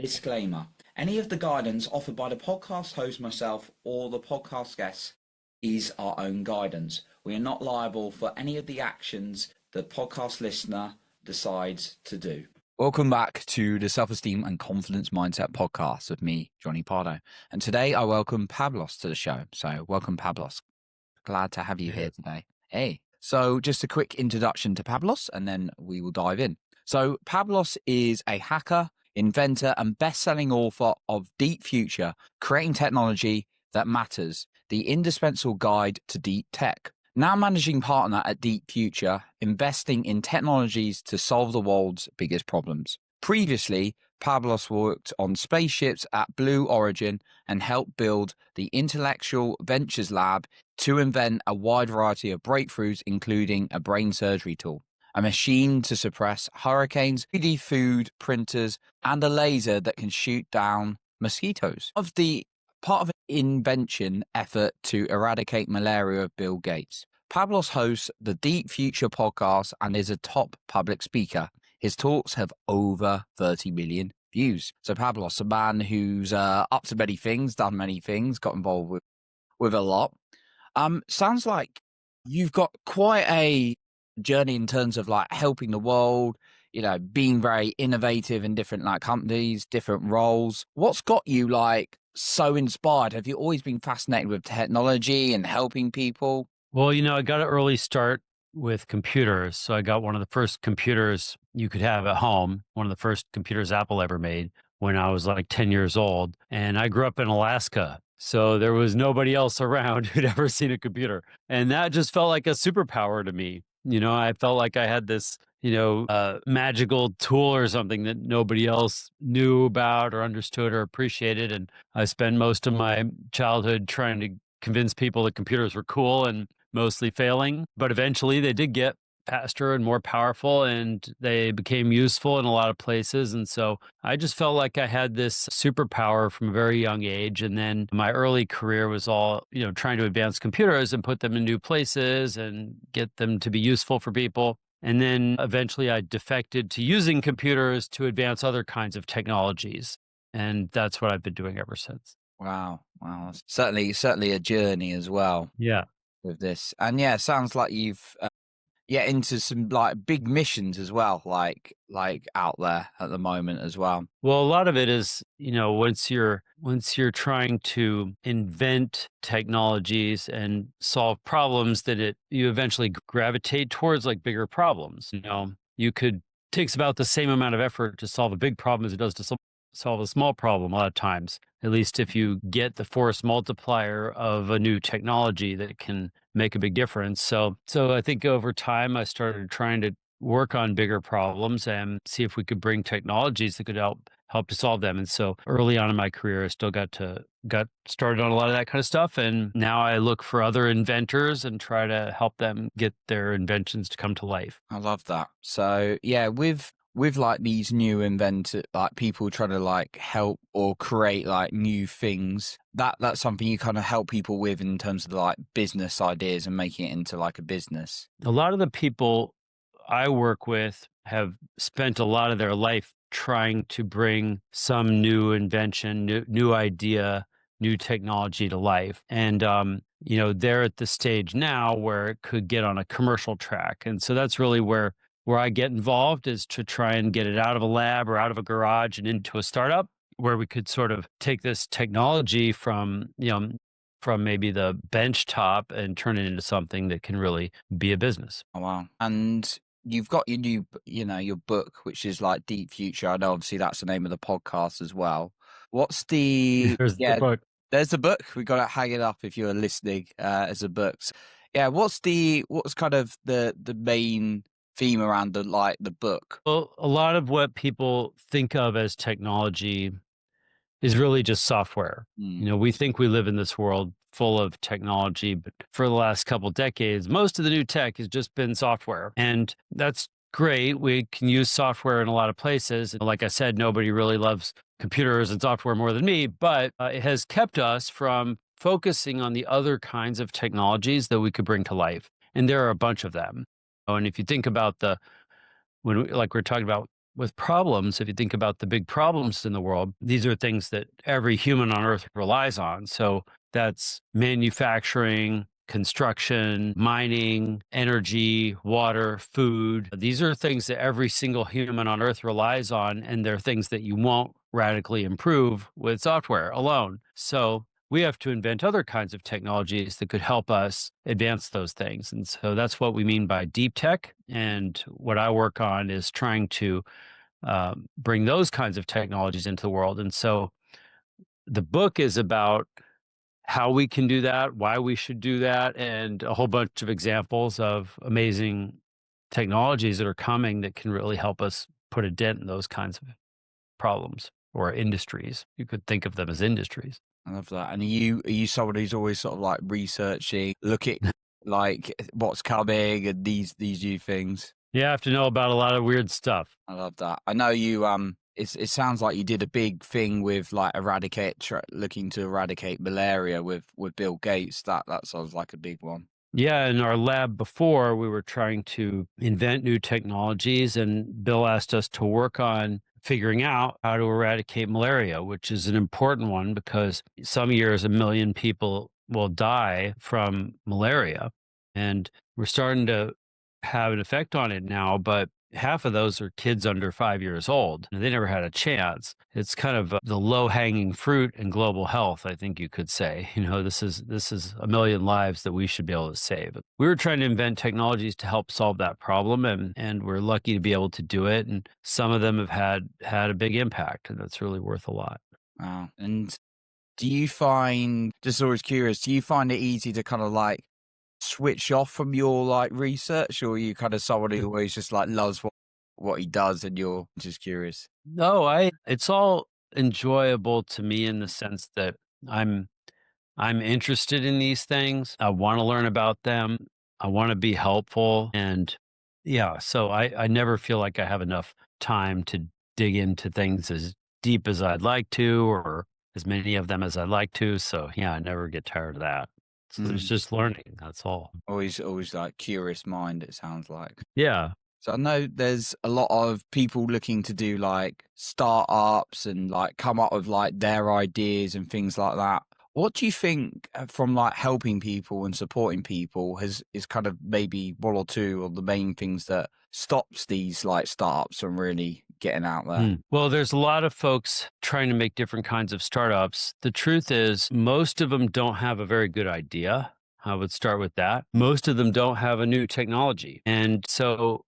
Disclaimer. Any of the guidance offered by the podcast host, myself, or the podcast guests is our own guidance. We are not liable for any of the actions the podcast listener decides to do. Welcome back to the Self-Esteem and Confidence Mindset podcast with me, Johnny Pardo. And today I welcome Pablos to the show. So welcome, Pablos. Glad to have you here today. Hey. So just a quick introduction to Pablos and then we will dive in. So Pablos is a hacker, inventor, and best-selling author of Deep Future, Creating Technology That Matters, the indispensable guide to deep tech. Now managing partner at Deep Future, investing in technologies to solve the world's biggest problems. Previously, Pablos worked on spaceships at Blue Origin and helped build the Intellectual Ventures Lab to invent a wide variety of breakthroughs, including a brain surgery tool, a machine to suppress hurricanes, 3D food printers, and a laser that can shoot down mosquitoes. Part of an invention effort to eradicate malaria of Bill Gates. Pablos hosts the Deep Future podcast and is a top public speaker. His talks have over 30 million views. So Pablos, a man who's up to many things, done many things, got involved with a lot. Sounds like you've got quite a journey in terms of like helping the world, you know, being very innovative in different like companies, different roles. What's got you like so inspired? Have you always been fascinated with technology and helping people? Well, I got an early start with computers. So I got one of the first computers you could have at home, one of the first computers Apple ever made when I was like 10 years old. And I grew up in Alaska. So there was nobody else around who'd ever seen a computer. And that just felt like a superpower to me. I felt like I had this, magical tool or something that nobody else knew about or understood or appreciated. And I spent most of my childhood trying to convince people that computers were cool and mostly failing. But eventually they did get faster and more powerful and they became useful in a lot of places. And so I just felt like I had this superpower from a very young age. And then my early career was all, trying to advance computers and put them in new places and get them to be useful for people. And then eventually I defected to using computers to advance other kinds of technologies. And that's what I've been doing ever since. Wow. It's certainly a journey as well. Yeah. With this. And yeah, it sounds like you've into some like big missions as well, like out there at the moment as well. Well, a lot of it is, once you're trying to invent technologies and solve problems that you eventually gravitate towards like bigger problems. Takes about the same amount of effort to solve a big problem as it does to solve a small problem a lot of times, at least if you get the force multiplier of a new technology that can make a big difference. So I think over time, I started trying to work on bigger problems and see if we could bring technologies that could help to solve them. And so early on in my career, I still got started on a lot of that kind of stuff. And now I look for other inventors and try to help them get their inventions to come to life. I love that. So yeah, with like these new inventors, like people trying to like help or create like new things, that's something you kind of help people with in terms of like business ideas and making it into like a business. A lot of the people I work with have spent a lot of their life trying to bring some new invention, new idea, new technology to life. And, they're at the stage now where it could get on a commercial track. And so that's really where I get involved, is to try and get it out of a lab or out of a garage and into a startup where we could sort of take this technology from maybe the bench top and turn it into something that can really be a business. Oh, wow. And you've got your new, your book, which is like Deep Future. I know obviously that's the name of the podcast as well. What's the, There's the book. There's the book. We got to hang it up if you're listening as a book. So, yeah. What's kind of the main theme around the book? Well, a lot of what people think of as technology is really just software. We think we live in this world full of technology, but for the last couple of decades, most of the new tech has just been software. And that's great. We can use software in a lot of places. Like I said, nobody really loves computers and software more than me, but it has kept us from focusing on the other kinds of technologies that we could bring to life. And there are a bunch of them. Oh, and if you think about like we're talking about with problems, if you think about the big problems in the world, these are things that every human on earth relies on. So that's manufacturing, construction, mining, energy, water, food. These are things that every single human on earth relies on, and they're things that you won't radically improve with software alone. So we have to invent other kinds of technologies that could help us advance those things. And so that's what we mean by deep tech. And what I work on is trying to bring those kinds of technologies into the world. And so the book is about how we can do that, why we should do that, and a whole bunch of examples of amazing technologies that are coming that can really help us put a dent in those kinds of problems or industries. You could think of them as industries. I love that. And are you someone who's always sort of like researching, looking like what's coming and these new things? You have to know about a lot of weird stuff. I love that. I know you. It sounds like you did a big thing with like looking to eradicate malaria with Bill Gates. That sounds like a big one. Yeah, in our lab before, we were trying to invent new technologies, and Bill asked us to work on figuring out how to eradicate malaria, which is an important one because some years 1 million people will die from malaria. And we're starting to have an effect on it now, but half of those are kids under 5 years old. They never had a chance. It's kind of the low-hanging fruit in global health, I think you could say. This is 1 million lives that we should be able to save. We were trying to invent technologies to help solve that problem, and we're lucky to be able to do it. And some of them have had a big impact, and that's really worth a lot. Wow. And do you find, just always curious, do you find it easy to kind of like switch off from your like research, or are you kind of someone who always just like loves what he does and you're just curious? No, it's all enjoyable to me in the sense that I'm I'm interested in these things. I want to learn about them. I want to be helpful. And yeah, so I never feel like I have enough time to dig into things as deep as I'd like to, or as many of them as I'd like to. So yeah, I never get tired of that. So there's Mm. just learning. That's all. Always like curious mind, it sounds like. Yeah. So I know there's a lot of people looking to do like startups and like come up with like their ideas and things like that. What do you think from like helping people and supporting people is kind of maybe one or two of the main things that stops these like startups from really getting out there? Well, there's a lot of folks trying to make different kinds of startups. The truth is, most of them don't have a very good idea. I would start with that. Most of them don't have a new technology. And so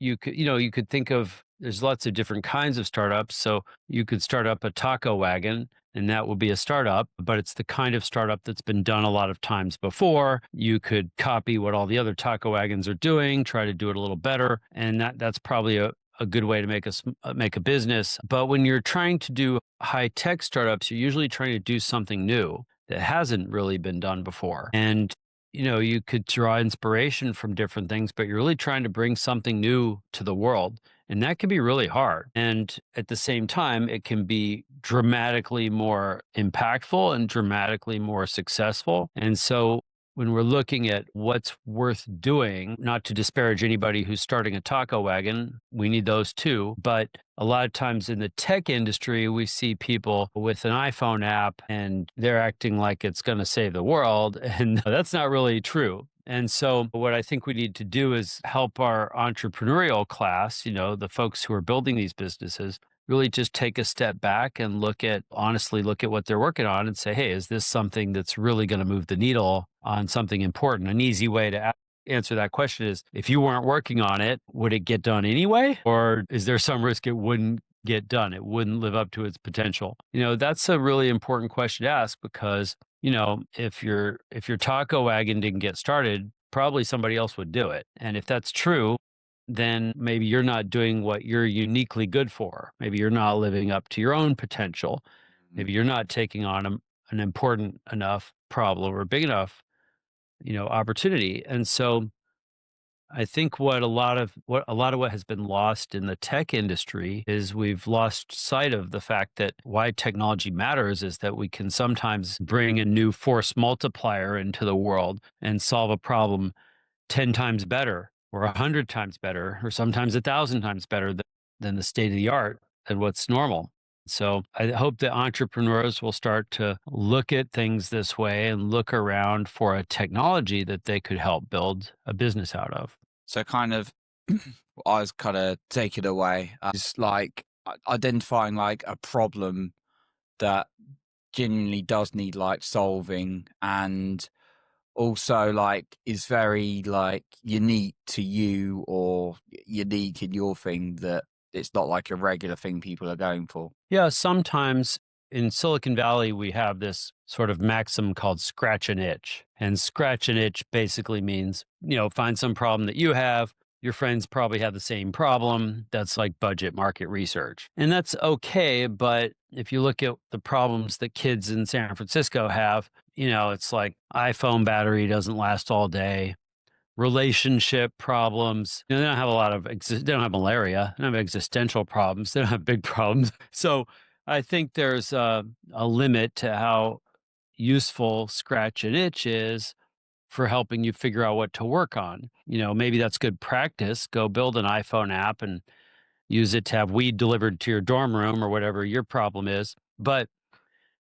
you could think of there's lots of different kinds of startups. So you could start up a taco wagon, and that will be a startup, but it's the kind of startup that's been done a lot of times before. You could copy what all the other taco wagons are doing, try to do it a little better, and that's probably a good way to make a business. But when you're trying to do high tech startups, you're usually trying to do something new that hasn't really been done before. And you could draw inspiration from different things, but you're really trying to bring something new to the world. And that can be really hard. And at the same time, it can be dramatically more impactful and dramatically more successful. And so when we're looking at what's worth doing, not to disparage anybody who's starting a taco wagon, we need those too. But a lot of times in the tech industry, we see people with an iPhone app and they're acting like it's going to save the world. And that's not really true. And so what I think we need to do is help our entrepreneurial class, the folks who are building these businesses, really just take a step back and honestly look at what they're working on and say, hey, is this something that's really going to move the needle on something important? An easy way to answer that question is, if you weren't working on it, would it get done anyway? Or is there some risk it wouldn't get done? It wouldn't live up to its potential? That's a really important question to ask because, if your taco wagon didn't get started, probably somebody else would do it. And if that's true, then maybe you're not doing what you're uniquely good for. Maybe you're not living up to your own potential. Maybe you're not taking on an important enough problem or big enough, opportunity. And so I think what has been lost in the tech industry is we've lost sight of the fact that why technology matters is that we can sometimes bring a new force multiplier into the world and solve a problem 10 times better or 100 times better or sometimes 1,000 times better than the state of the art and what's normal. So I hope that entrepreneurs will start to look at things this way and look around for a technology that they could help build a business out of. So kind of, I was kind of take it away. It's like identifying like a problem that genuinely does need like solving, and also like is very like unique to you or unique in your thing, that it's not like a regular thing people are going for. Yeah, sometimes in Silicon Valley, we have this sort of maxim called scratch an itch. And scratch an itch basically means, find some problem that you have. Your friends probably have the same problem. That's like budget market research. And that's okay. But if you look at the problems that kids in San Francisco have, it's like iPhone battery doesn't last all day, relationship problems. They don't have a lot of, they don't have malaria. They don't have existential problems. They don't have big problems. So I think there's a limit to how useful scratch an itch is for helping you figure out what to work on. Maybe that's good practice. Go build an iPhone app and use it to have weed delivered to your dorm room or whatever your problem is. But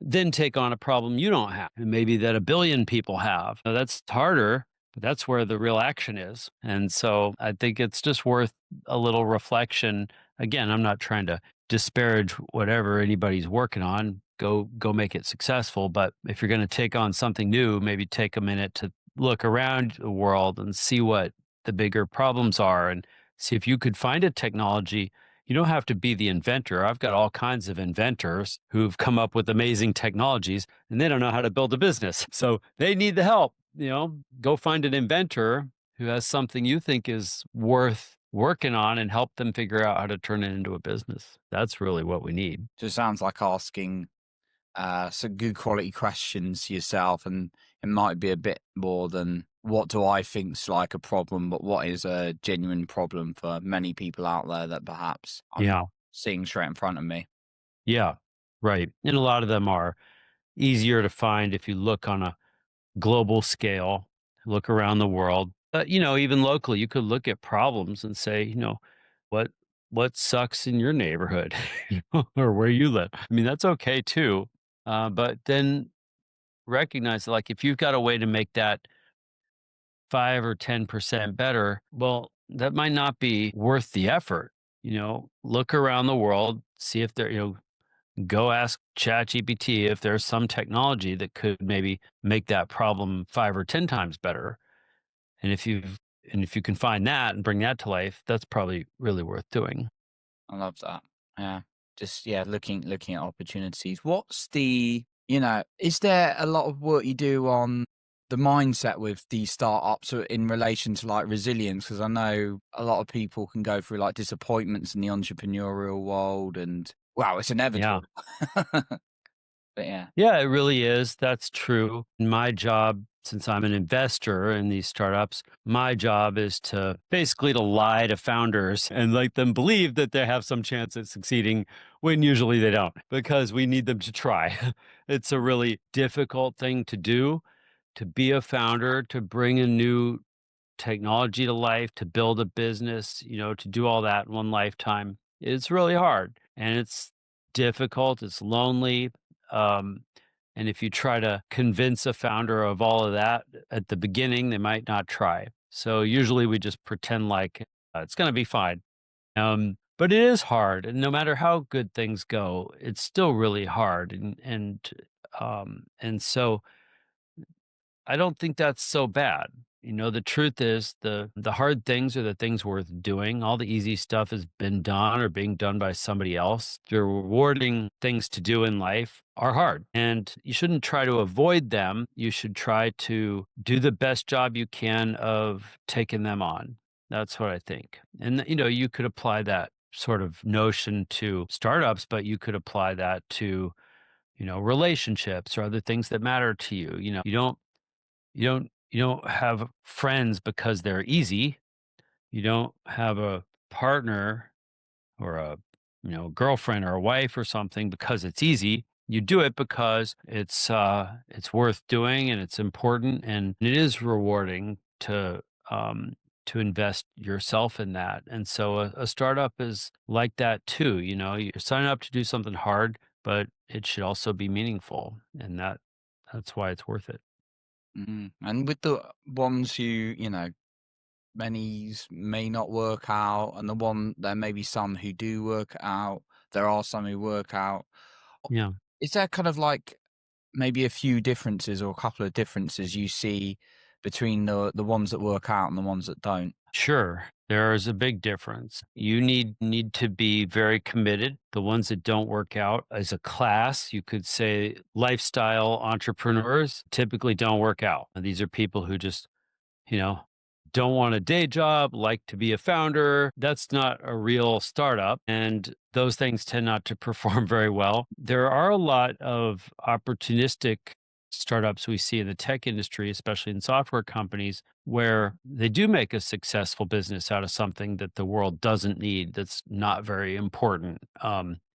then take on a problem you don't have, and maybe that a billion people have. Now, that's harder, but that's where the real action is. And so I think it's just worth a little reflection. Again, I'm not trying to disparage whatever anybody's working on. Go make it successful. But if you're going to take on something new, maybe take a minute to look around the world and see what the bigger problems are, and see if you could find a technology. You don't have to be the inventor. I've got all kinds of inventors who've come up with amazing technologies, and they don't know how to build a business. So they need the help. Go find an inventor who has something you think is worth working on and help them figure out how to turn it into a business. That's really what we need. Just sounds like asking some good quality questions to yourself, and it might be a bit more than what do I think's like a problem, but what is a genuine problem for many people out there that perhaps I'm Yeah. not seeing straight in front of me. Yeah. Right. And a lot of them are easier to find if you look on a global scale, look around the world. But, even locally, you could look at problems and say, what what sucks in your neighborhood, or where you live. I mean, that's okay too. But then recognize, like, if you've got a way to make that 5 or 10% better, well, that might not be worth the effort. Look around the world, see if there, go ask ChatGPT if there's some technology that could maybe make that problem 5 or 10 times better. And if you can find that and bring that to life, that's probably really worth doing. I love that. Yeah. Just looking at opportunities. What's the is there a lot of work you do on the mindset with these startups in relation to like resilience? Because I know a lot of people can go through like disappointments in the entrepreneurial world, and wow, it's Yeah. inevitable. But yeah. Yeah, it really is. That's true. My job, since I'm an investor in these startups, my job is to basically to lie to founders and make them believe that they have some chance at succeeding when usually they don't, because we need them to try. It's a really difficult thing to do, to be a founder, to bring a new technology to life, to build a business, to do all that in one lifetime. It's really hard and it's difficult. It's lonely. Um, and if you try to convince a founder of all of that at the beginning, they might not try. So usually we just pretend like it's going to be fine. But it is hard. And no matter how good things go, it's still really hard. And so I don't think that's so bad. The truth is the hard things are the things worth doing. All the easy stuff has been done or being done by somebody else. The rewarding things to do in life are hard, and you shouldn't try to avoid them. You should try to do the best job you can of taking them on. That's what I think. And you could apply that sort of notion to startups, but you could apply that to, relationships or other things that matter to you. You don't have friends because they're easy. You don't have a partner or a girlfriend or a wife or something because it's easy. You do it because it's worth doing and it's important and it is rewarding to to invest yourself in that. And so a startup is like that too. You're signing up to do something hard, but it should also be meaningful. And that's why it's worth it. And with the ones many may not work out, and there may be some who do work out. There are some who work out. Yeah. Is there kind of like maybe a few differences or a couple of differences you see between the ones that work out and the ones that don't? Sure. There is a big difference. You need to be very committed. The ones that don't work out as a class, you could say lifestyle entrepreneurs typically don't work out. And these are people who just you know, don't want a day job, like to be a founder. That's not a real startup. And those things tend not to perform very well. There are a lot of opportunistic startups we see in the tech industry, especially in software companies, where they do make a successful business out of something that the world doesn't need, that's not very important.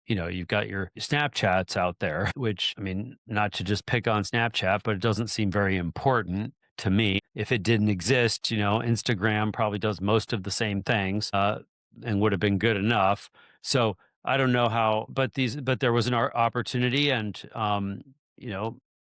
You've got your Snapchats out there, which, I mean, not to just pick on Snapchat, but it doesn't seem very important to me. If it didn't exist, Instagram probably does most of the same things and would have been good enough. So I don't know how, but there was an opportunity, and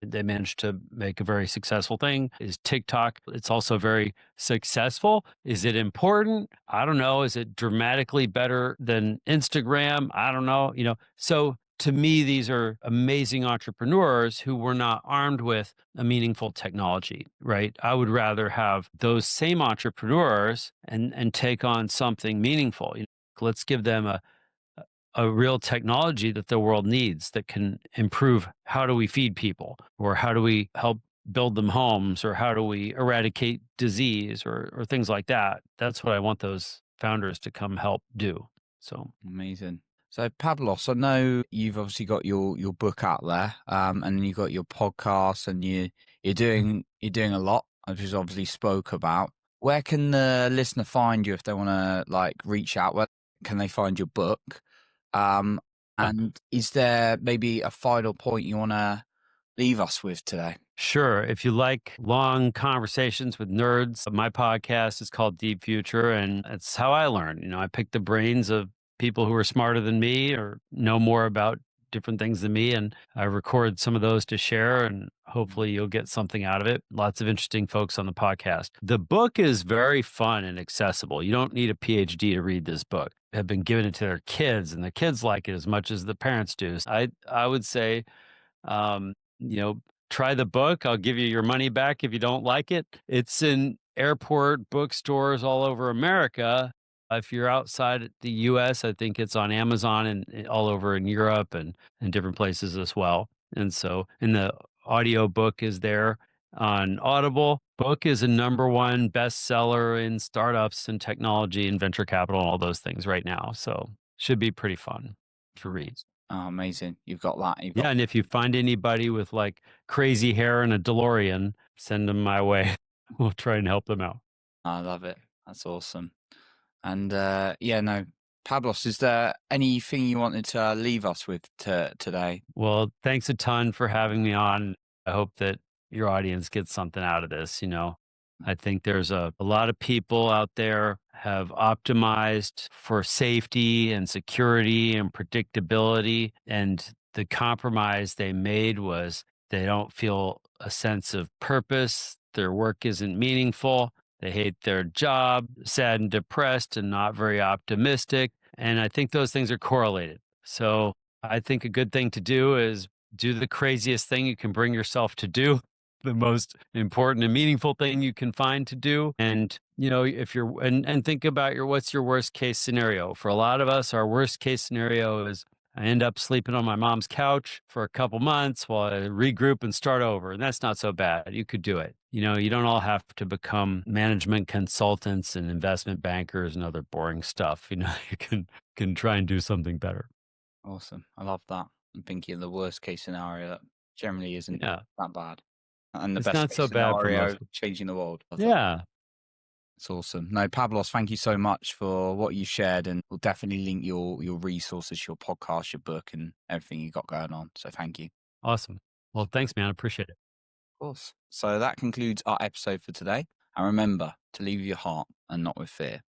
they managed to make a very successful thing. Is TikTok? It's also very successful. Is it important? I don't know. Is it dramatically better than Instagram? I don't know. So to me, these are amazing entrepreneurs who were not armed with a meaningful technology, right? I would rather have those same entrepreneurs and take on something meaningful. Let's give them a real technology that the world needs that can improve how do we feed people, or how do we help build them homes, or how do we eradicate disease, or things like that. That's what I want those founders to come help do. So Amazing. So Pablos, I know you've obviously got your book out there, and you've got your podcast, and you're doing a lot, as you obviously spoke about. Where can the listener find you if they want to like reach out? Where can they find your book? Um, yeah. and is there maybe a final point you want to leave us with today? Sure. If you like long conversations with nerds, my podcast is called Deep Future, and it's how I learn. I pick the brains of people who are smarter than me or know more about different things than me, and I record some of those to share, and hopefully you'll get something out of it. Lots of interesting folks on the podcast. The book is very fun and accessible. You don't need a PhD to read this book. Have been giving it to their kids, and the kids like it as much as the parents do. I would say um, you know, try the book. I'll give you your money back if you don't like it. It's in airport bookstores all over America. If you're outside the US, I think it's on Amazon and all over in Europe and different places as well. And so, and the audio book is there on Audible. Book is a number one bestseller in startups and technology and venture capital and all those things right now. So should be pretty fun to read. Oh, amazing! You've got that. You've got. Yeah, and if you find anybody with like crazy hair and a DeLorean, send them my way. We'll try and help them out. I love it. That's awesome. And yeah, no, Pablos, is there anything you wanted to leave us with today? Well, thanks a ton for having me on. I hope that your audience gets something out of this. I think there's a lot of people out there have optimized for safety and security and predictability. And the compromise they made was they don't feel a sense of purpose. Their work isn't meaningful. They hate their job, sad and depressed, and not very optimistic. And I think those things are correlated. So I think a good thing to do is do the craziest thing you can bring yourself to do, the most important and meaningful thing you can find to do. And, if you're, and think about what's your worst case scenario? For a lot of us, our worst case scenario is I end up sleeping on my mom's couch for a couple months while I regroup and start over. And that's not so bad. You could do it. You don't all have to become management consultants and investment bankers and other boring stuff. You can try and do something better. Awesome. I love that. I'm thinking of the worst case scenario that generally isn't Yeah. that bad. And the It's best not case so bad for scenario, most. changing the world. I thought Yeah. it's awesome. No, Pablos, thank you so much for what you shared. And we'll definitely link your resources, your podcast, your book, and everything you got going on. So thank you. Awesome. Well, thanks, man. I appreciate it. Of course. So that concludes our episode for today. And remember to lead with your heart and not with fear.